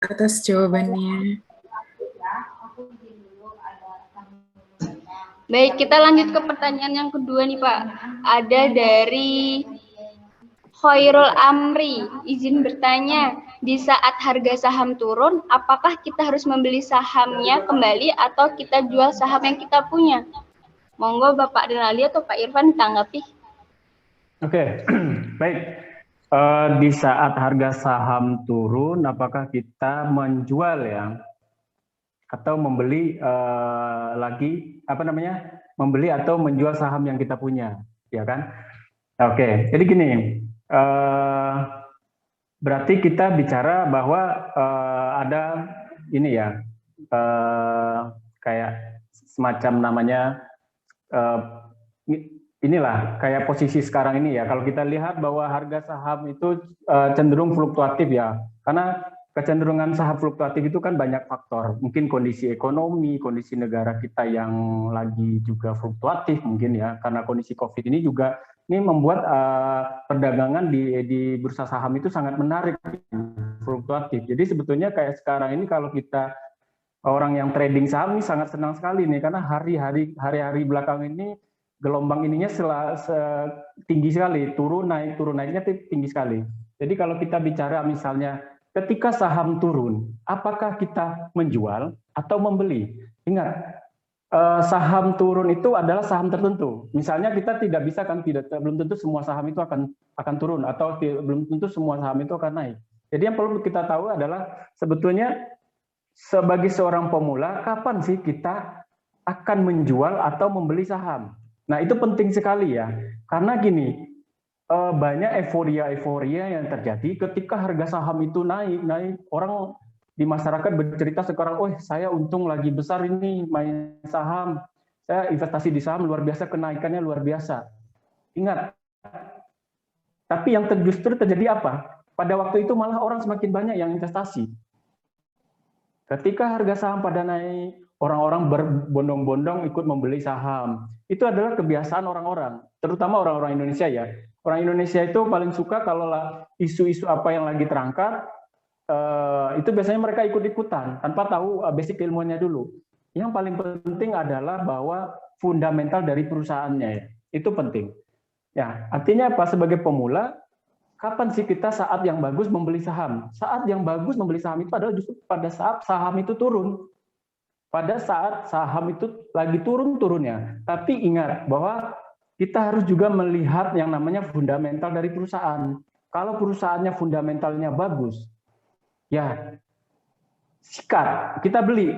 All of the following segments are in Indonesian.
atas jawabannya. Baik, kita lanjut ke pertanyaan yang kedua nih Pak. Ada dari Khairul Amri, izin bertanya, di saat harga saham turun, apakah kita harus membeli sahamnya kembali atau kita jual saham yang kita punya? Monggo Bapak Denali atau Pak Irfan tanggapi. Oke, baik. Di saat harga saham turun, apakah kita menjual ya, atau membeli lagi apa namanya, membeli atau menjual saham yang kita punya, ya kan? Oke, jadi gini, berarti kita bicara bahwa ada ini ya, kayak semacam namanya. Inilah kayak posisi sekarang ini ya, kalau kita lihat bahwa harga saham itu cenderung fluktuatif ya, karena kecenderungan saham fluktuatif itu kan banyak faktor, mungkin kondisi ekonomi, kondisi negara kita yang lagi juga fluktuatif mungkin ya, karena kondisi COVID ini juga ini membuat perdagangan di bursa saham itu sangat menarik, fluktuatif. Jadi sebetulnya kayak sekarang ini kalau kita orang yang trading saham ini sangat senang sekali nih, karena hari-hari belakang ini gelombang ininya tinggi sekali, turun naiknya tinggi sekali. Jadi kalau kita bicara misalnya ketika saham turun, apakah kita menjual atau membeli? Ingat, saham turun itu adalah saham tertentu. Misalnya kita tidak bisa kan, belum tentu semua saham itu akan turun, atau belum tentu semua saham itu akan naik. Jadi yang perlu kita tahu adalah sebetulnya sebagai seorang pemula, kapan sih kita akan menjual atau membeli saham? Nah, itu penting sekali ya, karena gini, banyak euforia yang terjadi ketika harga saham itu naik. Orang di masyarakat bercerita sekarang, oh saya untung lagi besar ini main saham, saya investasi di saham luar biasa, kenaikannya luar biasa. Ingat, tapi yang justru terjadi apa? Pada waktu itu malah orang semakin banyak yang investasi. Ketika harga saham pada naik, orang-orang berbondong-bondong ikut membeli saham. Itu adalah kebiasaan orang-orang, terutama orang-orang Indonesia ya. Orang Indonesia itu paling suka kalau isu-isu apa yang lagi terangkat, itu biasanya mereka ikut-ikutan, tanpa tahu basic ilmunya dulu. Yang paling penting adalah bahwa fundamental dari perusahaannya ya, itu penting. Ya, artinya apa? Sebagai pemula, kapan sih kita saat yang bagus membeli saham? Saat yang bagus membeli saham itu adalah justru pada saat saham itu turun. Pada saat saham itu lagi turun-turunnya. Tapi ingat bahwa kita harus juga melihat yang namanya fundamental dari perusahaan. Kalau perusahaannya fundamentalnya bagus, ya sikat, kita beli.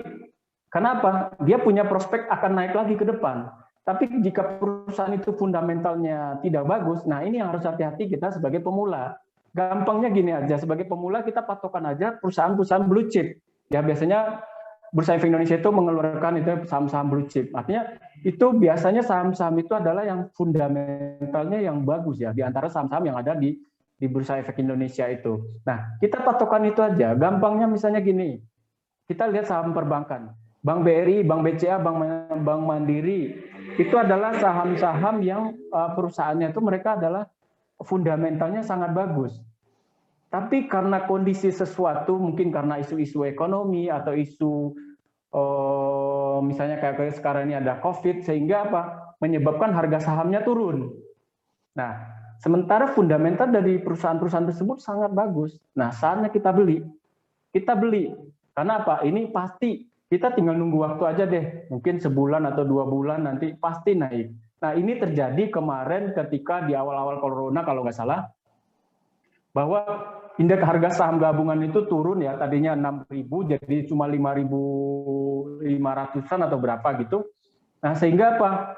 Kenapa? Dia punya prospek akan naik lagi ke depan. Tapi jika perusahaan itu fundamentalnya tidak bagus, nah ini yang harus hati-hati kita sebagai pemula. Gampangnya gini aja, sebagai pemula kita patokan aja perusahaan-perusahaan blue chip. Ya biasanya Bursa Efek Indonesia itu mengeluarkan itu saham-saham blue chip. Artinya itu biasanya saham-saham itu adalah yang fundamentalnya yang bagus ya, di antara saham-saham yang ada di Bursa Efek Indonesia itu. Nah, kita patokan itu aja. Gampangnya misalnya gini, kita lihat saham perbankan. Bank BRI, Bank BCA, Bank Mandiri, itu adalah saham-saham yang perusahaannya itu mereka adalah fundamentalnya sangat bagus. Tapi karena kondisi sesuatu, mungkin karena isu-isu ekonomi atau isu misalnya kayak sekarang ini ada COVID, sehingga apa? Menyebabkan harga sahamnya turun. Nah, sementara fundamental dari perusahaan-perusahaan tersebut sangat bagus. Nah, saatnya kita beli. Kita beli. Karena apa? Ini pasti kita tinggal nunggu waktu aja deh. Mungkin sebulan atau 2 bulan nanti pasti naik. Nah, ini terjadi kemarin ketika di awal-awal corona kalau nggak salah, bahwa indeks harga saham gabungan itu turun ya, tadinya 6.000 jadi cuma 5.500-an atau berapa gitu. Nah, sehingga apa?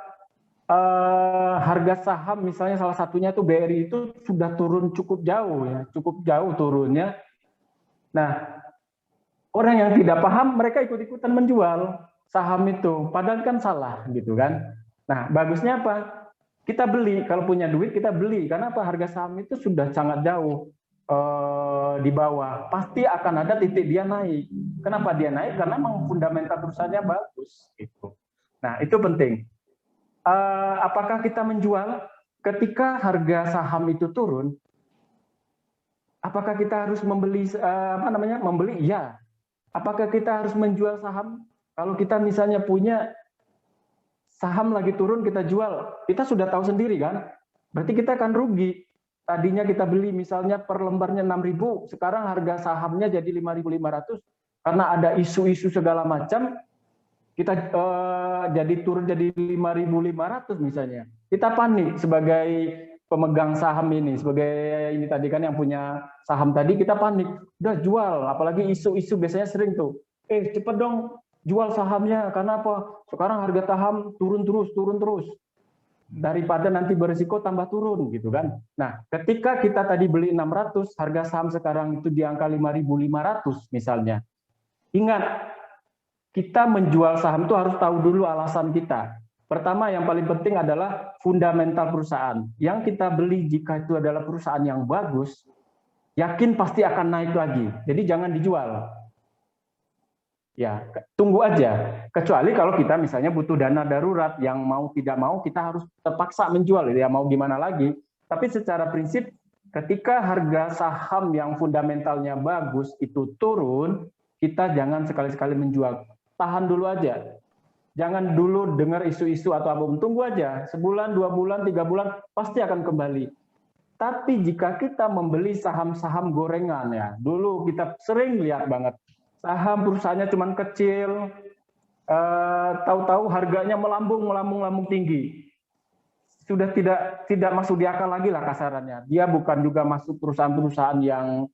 Harga saham misalnya salah satunya itu BRI itu sudah turun cukup jauh ya, cukup jauh turunnya. Nah, orang yang tidak paham mereka ikut-ikutan menjual saham itu, padahal kan salah gitu kan. Nah, bagusnya apa? Kita beli, kalau punya duit kita beli, karena apa? Harga saham itu sudah sangat jauh di bawah, pasti akan ada titik dia naik. Kenapa dia naik? Karena memang fundamental perusahaannya bagus gitu. Nah, itu penting. Apakah kita menjual ketika harga saham itu turun? Apakah kita harus membeli membeli? Ya. Apakah kita harus menjual saham? Kalau kita misalnya punya saham lagi turun kita jual, kita sudah tahu sendiri kan? Berarti kita akan rugi. Tadinya kita beli misalnya per lembarnya 6.000, sekarang harga sahamnya jadi 5.500 karena ada isu-isu segala macam, kita jadi turun jadi 5.500 misalnya. Kita panik sebagai pemegang saham ini, sebagai ini tadi kan yang punya saham tadi, kita panik, udah jual, apalagi isu-isu biasanya sering tuh, cepet dong jual sahamnya, karena apa? Sekarang harga saham turun terus, daripada nanti berisiko tambah turun gitu kan. Nah, ketika kita tadi beli 600, harga saham sekarang itu di angka 5.500 misalnya. Ingat, kita menjual saham itu harus tahu dulu alasan kita. Pertama, yang paling penting adalah fundamental perusahaan. Yang kita beli jika itu adalah perusahaan yang bagus, yakin pasti akan naik lagi. Jadi jangan dijual. Ya, tunggu aja. Kecuali kalau kita misalnya butuh dana darurat, yang mau tidak mau kita harus terpaksa menjual, ya mau gimana lagi. Tapi secara prinsip, ketika harga saham yang fundamentalnya bagus itu turun, kita jangan sekali-sekali menjual. Tahan dulu aja. Jangan dulu dengar isu-isu atau apapun. Tunggu aja, sebulan, 2 bulan, 3 bulan, pasti akan kembali. Tapi jika kita membeli saham-saham gorengan, ya dulu kita sering lihat banget, saham perusahaannya cuma kecil, tahu-tahu harganya melambung tinggi. Sudah tidak masuk di akal lagi lah kasarannya. Dia bukan juga masuk perusahaan-perusahaan yang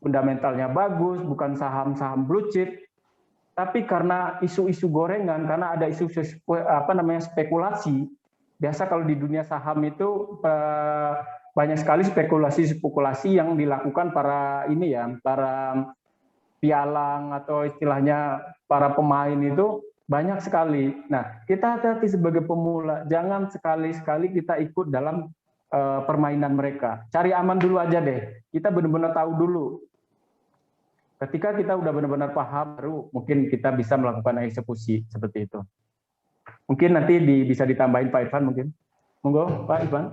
fundamentalnya bagus, bukan saham-saham blue chip, tapi karena isu-isu gorengan, karena ada isu spekulasi. Biasa kalau di dunia saham itu banyak sekali spekulasi yang dilakukan para pialang atau istilahnya para pemain itu banyak sekali. Nah, kita hati-hati sebagai pemula, jangan sekali-sekali kita ikut dalam permainan mereka. Cari aman dulu aja deh. Kita benar-benar tahu dulu. Ketika kita udah benar-benar paham, baru mungkin kita bisa melakukan eksekusi seperti itu. Mungkin nanti bisa ditambahin Pak Irfan mungkin. Monggo Pak Irfan.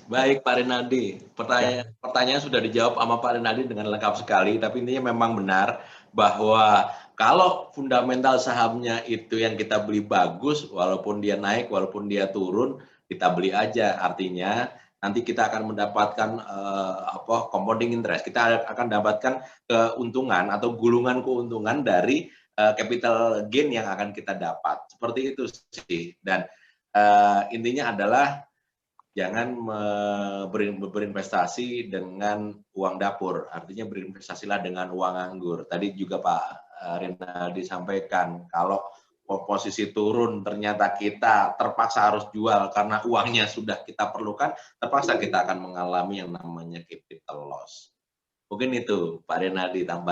Baik Pak Renaldi, pertanyaan sudah dijawab sama Pak Renaldi dengan lengkap sekali, tapi intinya memang benar bahwa kalau fundamental sahamnya itu yang kita beli bagus, walaupun dia naik, walaupun dia turun, kita beli aja. Artinya nanti kita akan mendapatkan compounding interest, kita akan mendapatkan keuntungan atau gulungan keuntungan dari capital gain yang akan kita dapat. Seperti itu sih. Dan intinya adalah jangan berinvestasi dengan uang dapur, artinya berinvestasilah dengan uang anggur. Tadi juga Pak Renaldi sampaikan, kalau posisi turun ternyata kita terpaksa harus jual karena uangnya sudah kita perlukan, terpaksa kita akan mengalami yang namanya capital loss. Mungkin itu Pak Renaldi tambah.